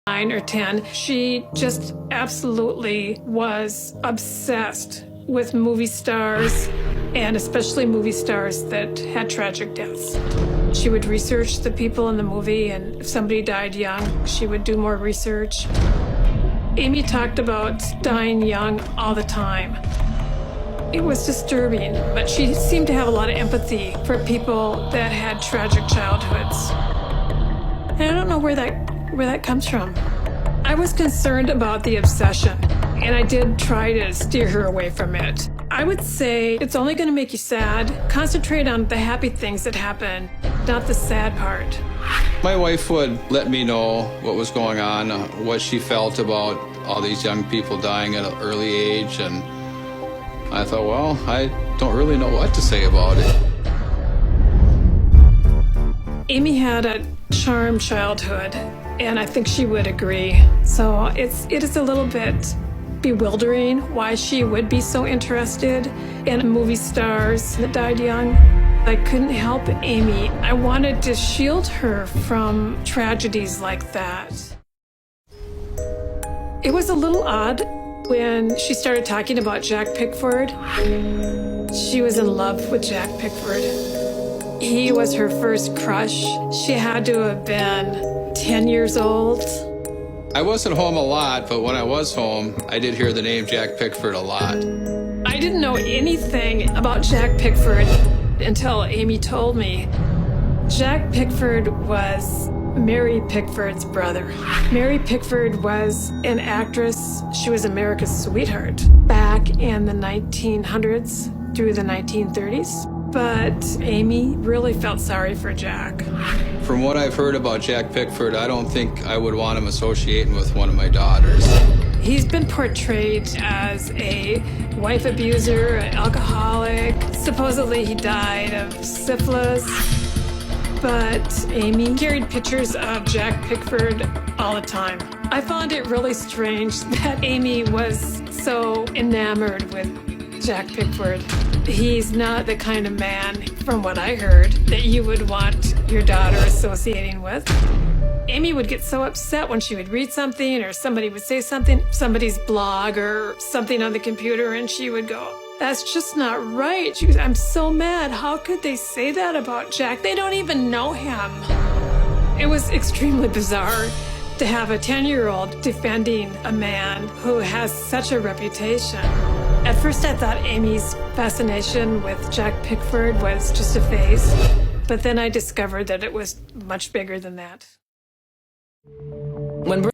9 or 10, she just absolutely was obsessed with movie stars, and especially movie stars that had tragic deaths. She would research the people in the movie, and if somebody died young, she would do more research. Amy talked about dying young all the time. It was disturbing, but she seemed to have a lot of empathy for people that had tragic childhoods. And I don't know where that comes from. I was concerned about the obsession, and I did try to steer her away from it. I would say it's only going to make you sad. Concentrate on the happy things that happen, not the sad part. My wife would let me know what was going on, what she felt about all these young people dying at an early age, and I thought, well, I don't really know what to say about it. Amy had a charmed childhood, and I think she would agree. So it is a little bit bewildering why she would be so interested in movie stars that died young. I couldn't help Amy. I wanted to shield her from tragedies like that. It was a little odd when she started talking about Jack Pickford. She was in love with Jack Pickford. He was her first crush. She had to have been 10 years old. I wasn't home a lot, but when I was home, I did hear the name Jack Pickford a lot. I didn't know anything about Jack Pickford until Amy told me. Jack Pickford was Mary Pickford's brother. Mary Pickford was an actress. She was America's sweetheart back in the 1900s through the 1930s. But Amy really felt sorry for Jack. From what I've heard about Jack Pickford, I don't think I would want him associating with one of my daughters. He's been portrayed as a wife abuser, an alcoholic. Supposedly he died of syphilis. But Amy carried pictures of Jack Pickford all the time. I found it really strange that Amy was so enamored with Jack Pickford. He's not the kind of man, from what I heard, that you would want your daughter associating with. Amy would get so upset when she would read something or somebody would say something, somebody's blog or something on the computer, and she would go, "That's just not right." She goes, "I'm so mad. How could they say that about Jack? They don't even know him." It was extremely bizarre to have a 10-year-old defending a man who has such a reputation. At first I thought Amy's fascination with Jack Pickford was just a phase, but then I discovered that it was much bigger than that. When